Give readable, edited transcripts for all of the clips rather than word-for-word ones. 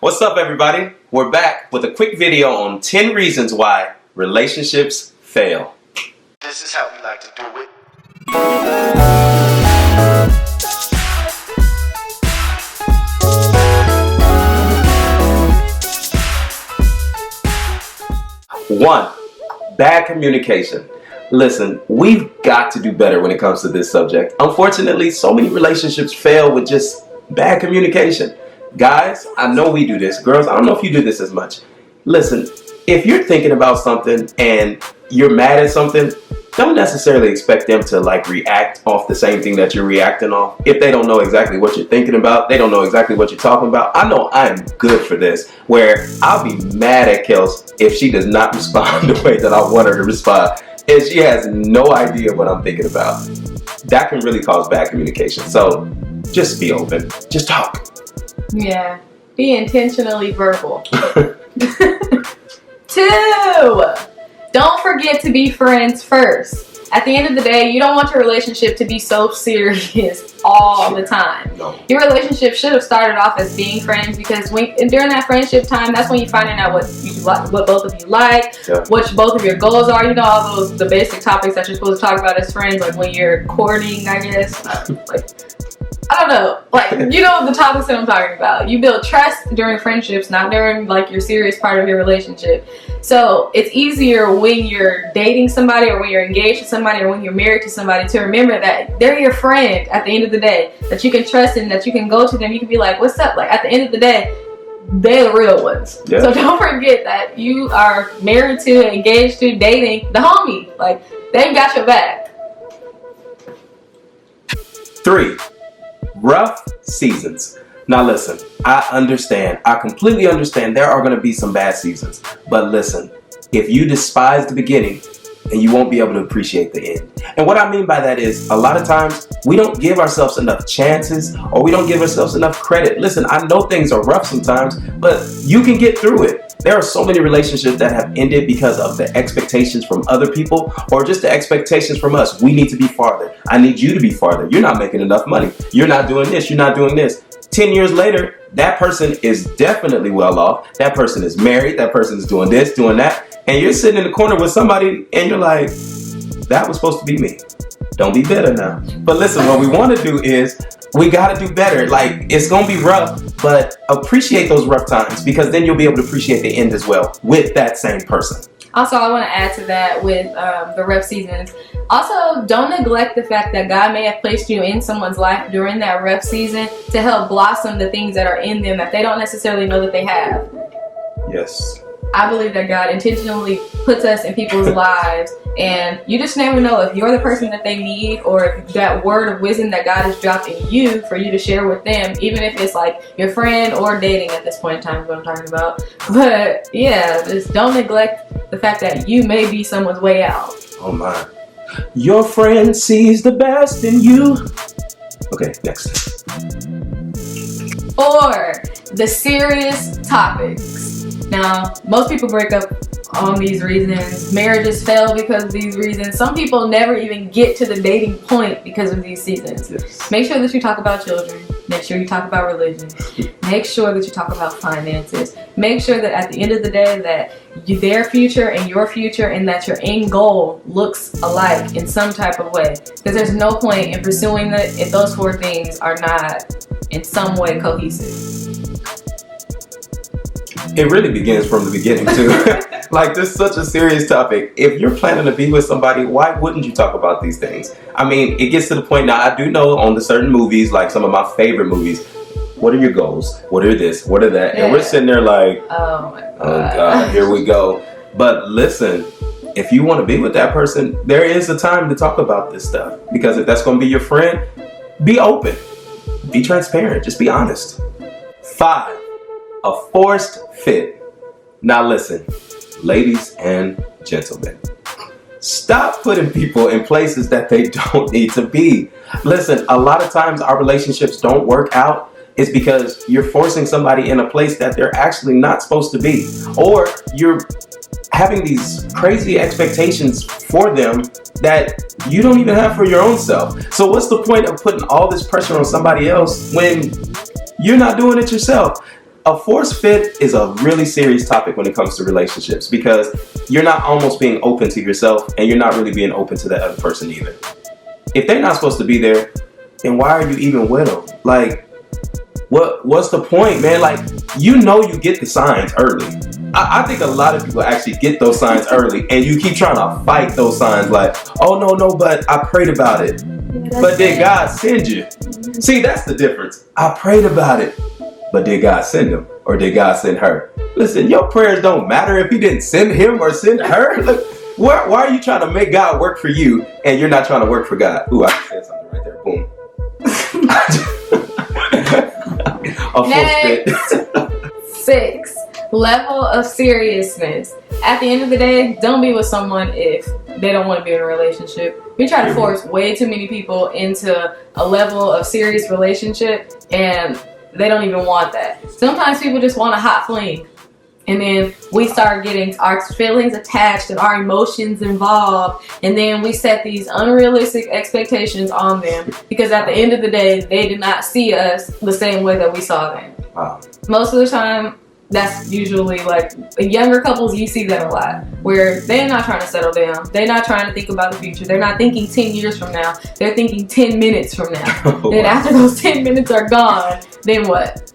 What's up, everybody? We're back with a quick video on 10 reasons why relationships fail. This is how we like to do it. One, bad communication. Listen, we've got to do better when it comes to this subject. Unfortunately, so many relationships fail with just bad communication. Guys, I know we do this. Girls, I don't know if you do this as much. Listen, if you're thinking about something and you're mad at something, don't necessarily expect them to react off the same thing that you're reacting off. If they don't know exactly what you're thinking about, they don't know exactly what you're talking about. I know I am good for this, where I'll be mad at Kels if she does not respond the way that I want her to respond, and she has no idea what I'm thinking about. That can really cause bad communication. So just be open. Just talk. Yeah. Be intentionally verbal. 2, don't forget to be friends first. At the end of the day, you don't want your relationship to be so serious all the time. No. Your relationship should have started off as being friends, because during that friendship time, that's when you're finding out what both of you like, what both of your goals are. You know, all the basic topics that you're supposed to talk about as friends, like when you're courting, I guess. I don't know, you know the topics that I'm talking about. You build trust during friendships, not during your serious part of your relationship. So it's easier when you're dating somebody, or when you're engaged to somebody, or when you're married to somebody, to remember that they're your friend at the end of the day, that you can trust and that you can go to them. You can be like, what's up? At the end of the day, they're the real ones. Yeah. So don't forget that you are married to, engaged to, dating the homie. They got your back. 3, rough seasons. Now listen, I understand. I completely understand there are going to be some bad seasons. But listen, if you despise the beginning, then you won't be able to appreciate the end. And what I mean by that is, a lot of times we don't give ourselves enough chances, or we don't give ourselves enough credit. Listen, I know things are rough sometimes, but you can get through it. There are so many relationships that have ended because of the expectations from other people, or just the expectations from us. We need to be farther. I need you to be farther. You're not making enough money. You're not doing this. You're not doing this. 10 years later, that person is definitely well off. That person is married. That person is doing this, doing that. And you're sitting in the corner with somebody and you're like, that was supposed to be me. Don't be bitter now. But listen, what we want to do is, we got to do better. It's going to be rough, but appreciate those rough times, because then you'll be able to appreciate the end as well with that same person. Also, I want to add to that with the rough seasons. Also, don't neglect the fact that God may have placed you in someone's life during that rough season to help blossom the things that are in them that they don't necessarily know that they have. Yes. I believe that God intentionally puts us in people's lives, and you just never know if you're the person that they need, or if that word of wisdom that God has dropped in you for you to share with them, even if it's your friend or dating at this point in time is what I'm talking about. But yeah, just don't neglect the fact that you may be someone's way out. Oh my. Your friend sees the best in you. Okay, next. 4, the serious topics. Now, most people break up on these reasons. Marriages fail because of these reasons. Some people never even get to the dating point because of these seasons. Yes. Make sure that you talk about children. Make sure you talk about religion. Make sure that you talk about finances. Make sure that at the end of the day that their future and your future, and that your end goal looks alike in some type of way. Because there's no point in pursuing that if those 4 things are not in some way cohesive. It really begins from the beginning too. This is such a serious topic. If you're planning to be with somebody, why wouldn't you talk about these things? I mean, it gets to the point now, I do know on the certain movies, some of my favorite movies, what are your goals? What are this? What are that? Yeah. And we're sitting there oh my God. Oh God, here we go. But listen, if you want to be with that person, there is a time to talk about this stuff. Because if that's going to be your friend, be open. Be transparent. Just be honest. 5, a forced fit. Now listen, ladies and gentlemen, stop putting people in places that they don't need to be. Listen, a lot of times our relationships don't work out. It's because you're forcing somebody in a place that they're actually not supposed to be. Or you're having these crazy expectations for them that you don't even have for your own self. So what's the point of putting all this pressure on somebody else when you're not doing it yourself? a forced fit is a really serious topic when it comes to relationships because you're not almost being open to yourself and you're not really being open to the other person either. If they're not supposed to be there, then why are you even with them? Like, what's the point, man? Like, you get the signs early. I think a lot of people actually get those signs early and you keep trying to fight those signs like, oh, no, but I prayed about it. But did God send you? See, that's the difference. I prayed about it. But did God send him or did God send her? Listen, your prayers don't matter if he didn't send him or send her. Look, why are you trying to make God work for you and you're not trying to work for God? Ooh, I said something right there. Boom. Next. 6. Level of seriousness. At the end of the day, don't be with someone if they don't want to be in a relationship. We try to force way too many people into a level of serious relationship and they don't even want that. Sometimes people just want a hot fling. And then we start getting our feelings attached and our emotions involved. And then we set these unrealistic expectations on them because at the end of the day, they did not see us the same way that we saw them. Wow. Most of the time, that's usually like younger couples, you see that a lot where they're not trying to settle down. They're not trying to think about the future. They're not thinking 10 years from now. They're thinking 10 minutes from now. And after those 10 minutes are gone, then what?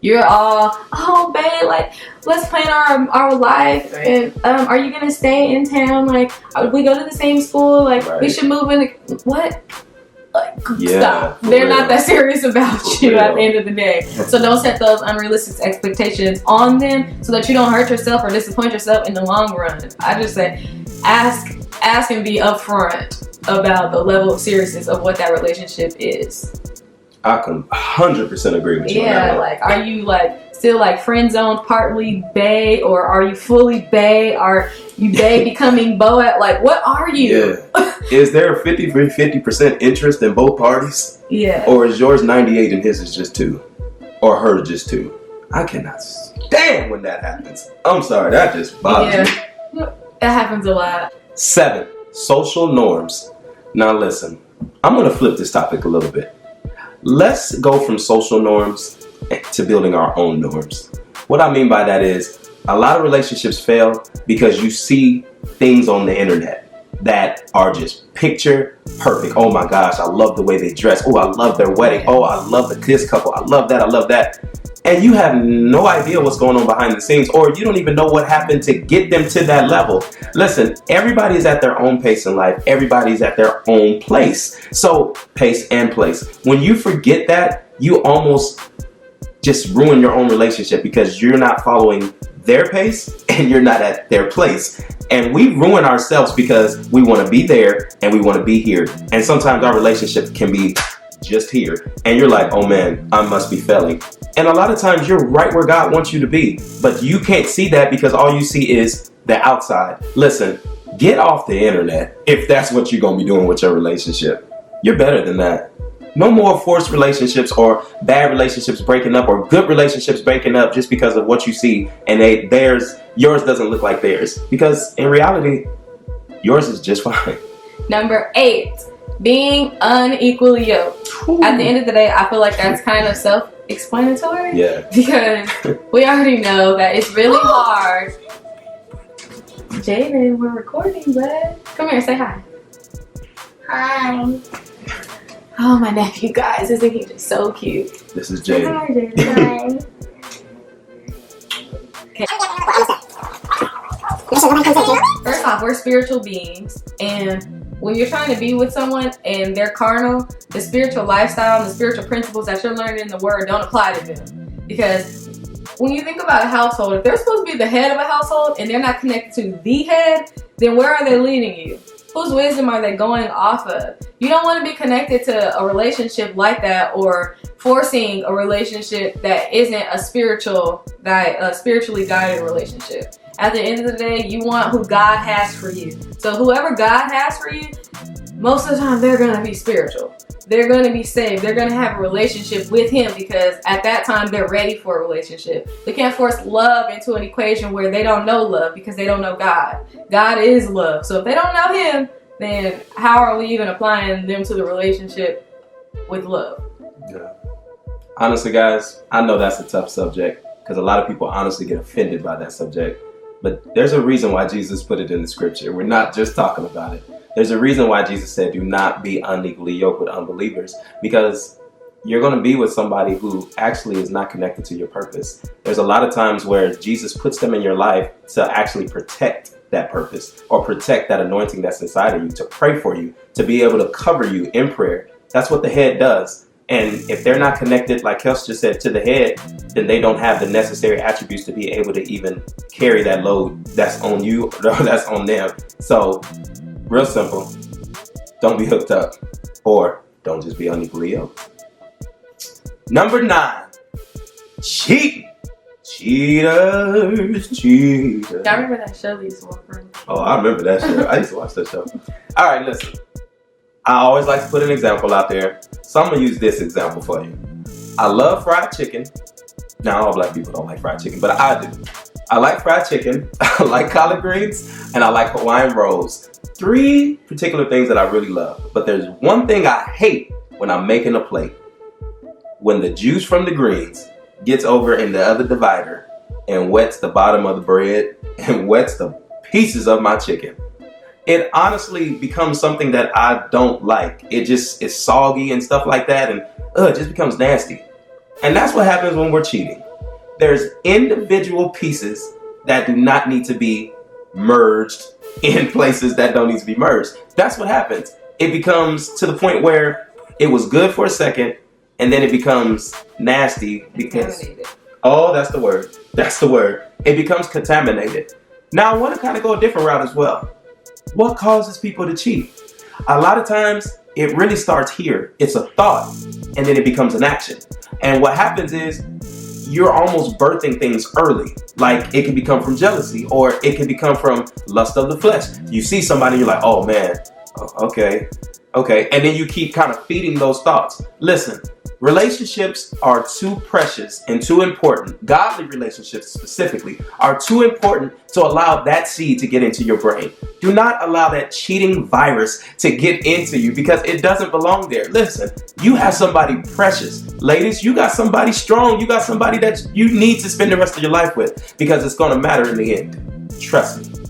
You're all, oh, babe, like, let's plan our life. And are you going to stay in town? Like, we go to the same school. Like, we should move in. What? Like, stop. They're not that serious about you at the end of the day. So don't set those unrealistic expectations on them so that you don't hurt yourself or disappoint yourself in the long run. I just say, ask and be upfront about the level of seriousness of what that relationship is. I can 100% agree with you. Yeah, like, are you like still like friend zoned, partly bae, or are you fully bae? Are you bae becoming boa? Like, what are you? Yeah. Is there a 50% interest in both parties? Yeah. Or is yours 98 and his is just 2? Or hers just 2? I cannot stand when that happens. I'm sorry, that just bothers me. That happens a lot. 7. Social norms. Now listen, I'm going to flip this topic a little bit. Let's go from social norms to building our own norms. What I mean by that is a lot of relationships fail because you see things on the internet that are just picture perfect. Oh my gosh, I love the way they dress. Oh, I love their wedding. Oh, I love the kiss couple. I love that. I love that. And you have no idea what's going on behind the scenes, or you don't even know what happened to get them to that level. Listen, everybody's at their own pace in life. Everybody's at their own place. So pace and place. When you forget that, you almost just ruin your own relationship because you're not following their pace and you're not at their place. And we ruin ourselves because we want to be there and we want to be here. And sometimes our relationship can be just here. And you're like, oh man, I must be failing. And a lot of times you're right where God wants you to be. But you can't see that because all you see is the outside. Listen, get off the internet if that's what you're going to be doing with your relationship. You're better than that. No more forced relationships or bad relationships breaking up or good relationships breaking up just because of what you see and yours doesn't look like theirs. Because in reality, yours is just fine. Number 8, being unequally yoked. Ooh. At the end of the day, I feel like that's kind of self-explanatory. Yeah. Because we already know that it's really hard. Jaden, we're recording, bud. Come here, say hi. Hi. Oh, my nephew, guys. Isn't he just so cute? This is Jaden. Hi, Jaden. Okay. First off, we're spiritual beings. And when you're trying to be with someone and they're carnal, the spiritual lifestyle and the spiritual principles that you're learning in the Word don't apply to them. Because when you think about a household, if they're supposed to be the head of a household and they're not connected to the head, then where are they leading you? Whose wisdom are they going off of? You don't want to be connected to a relationship like that or forcing a relationship that isn't a spiritually guided relationship. At the end of the day, you want who God has for you. So whoever God has for you, most of the time they're going to be spiritual. They're going to be saved. They're going to have a relationship with Him because at that time they're ready for a relationship. We can't force love into an equation where they don't know love because they don't know God. God is love. So if they don't know Him, then how are we even applying them to the relationship with love? Yeah. Honestly, guys, I know that's a tough subject because a lot of people honestly get offended by that subject. But there's a reason why Jesus put it in the scripture. We're not just talking about it. There's a reason why Jesus said, do not be unequally yoked with unbelievers, because you're going to be with somebody who actually is not connected to your purpose. There's a lot of times where Jesus puts them in your life to actually protect that purpose or protect that anointing that's inside of you, to pray for you, to be able to cover you in prayer. That's what the head does. And if they're not connected, like Kels just said, to the head, then they don't have the necessary attributes to be able to even carry that load that's on you or that's on them. So, real simple. Don't be hooked up, or don't just be unequally yoked. Number 9, cheating. Cheaters. I remember that show we used to watch. Oh, I remember that show. I used to watch that show. All right, listen. I always like to put an example out there. So I'm going to use this example for you. I love fried chicken. Now, all black people don't like fried chicken, but I do. I like fried chicken, I like collard greens, and I like Hawaiian rolls. 3 particular things that I really love. But there's one thing I hate when I'm making a plate. When the juice from the greens gets over in the other divider and wets the bottom of the bread and wets the pieces of my chicken. It honestly becomes something that I don't like. It just is soggy and stuff like that, and it just becomes nasty. And that's what happens when we're cheating. There's individual pieces that do not need to be merged in places that don't need to be merged. That's what happens. It becomes to the point where it was good for a second, and then it becomes nasty because... Oh, that's the word. That's the word. It becomes contaminated. Now, I want to kind of go a different route as well. What causes people to cheat? A lot of times, it really starts here. It's a thought, and then it becomes an action. And what happens is, you're almost birthing things early. Like, it can become from jealousy, or it can become from lust of the flesh. You see somebody, you're like, oh man, okay. And then you keep kind of feeding those thoughts. Listen, relationships are too precious and too important. Godly relationships specifically are too important to allow that seed to get into your brain. Do not allow that cheating virus to get into you, because it doesn't belong there. Listen, you have somebody precious. Ladies, you got somebody strong. You got somebody that you need to spend the rest of your life with, because it's going to matter in the end. Trust me.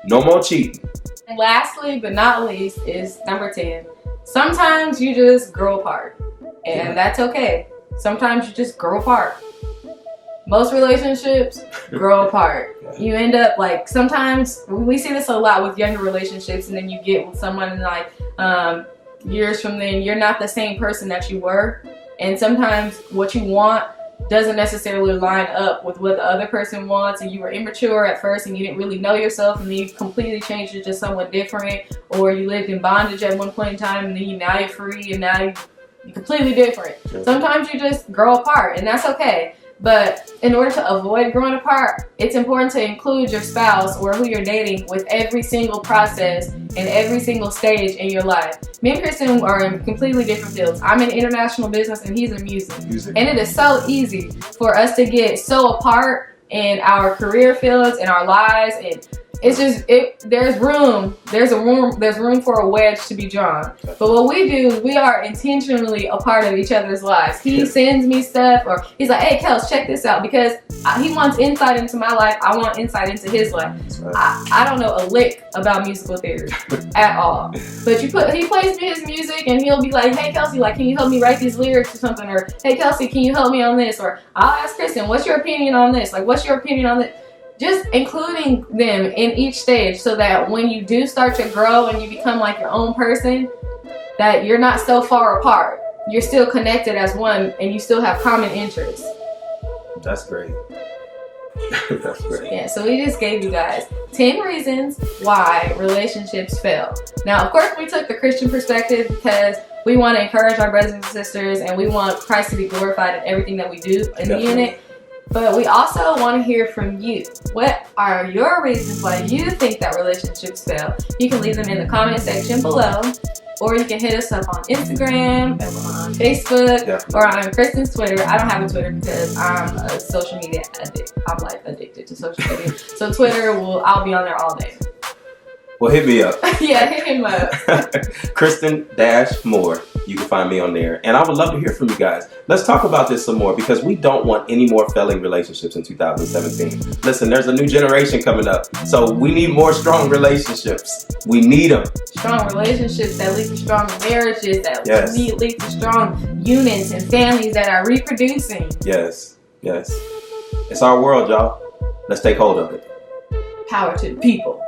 No more cheating. And lastly, but not least, is number 10. Sometimes you just grow apart. And that's okay. Sometimes you just grow apart. Most relationships grow apart. You end up like, sometimes we see this a lot with younger relationships, and then you get with someone and like years from then, you're not the same person that you were. And sometimes what you want doesn't necessarily line up with what the other person wants, and you were immature at first and you didn't really know yourself, and then you completely changed into someone different, or you lived in bondage at one point in time, and then now you're free, and now you're completely different. Sometimes you just grow apart, and that's okay. But in order to avoid growing apart, it's important to include your spouse or who you're dating with every single process and every single stage in your life. Me and Kristen are in completely different fields. I'm in international business and he's in music. And it is so easy for us to get so apart in our career fields, in our lives, and it's just, there's room for a wedge to be drawn. But what we do is we are intentionally a part of each other's lives. He sends me stuff, or he's like, hey Kels, check this out, because he wants insight into my life, I want insight into his life. I don't know a lick about musical theory at all. But he plays me his music, and he'll be like, hey Kelsey, like, can you help me write these lyrics or something? Or hey Kelsey, can you help me on this? Or I'll ask Kristen, what's your opinion on this? Like, what's your opinion on this? Just including them in each stage, so that when you do start to grow and you become like your own person, that you're not so far apart. You're still connected as one, and you still have common interests. That's great. That's great. Yeah, so we just gave you guys 10 reasons why relationships fail. Now, of course, we took the Christian perspective because we want to encourage our brothers and sisters, and we want Christ to be glorified in everything that we do in the unit. But we also want to hear from you. What are your reasons why you think that relationships fail? You can leave them in the comment section below, or you can hit us up on Instagram, on Facebook, or on Kristen's Twitter. I don't have a Twitter because I'm a social media addict. I'm like addicted to social media. So Twitter, I'll be on there all day. Well, hit me up. Yeah, hit him up. Kristen-Moore. You can find me on there. And I would love to hear from you guys. Let's talk about this some more because we don't want any more failing relationships in 2017. Listen, there's a new generation coming up. So we need more strong relationships. We need them. Strong relationships that lead to strong marriages, that Yes. lead to strong units and families that are reproducing. Yes. Yes. It's our world, y'all. Let's take hold of it. Power to the people.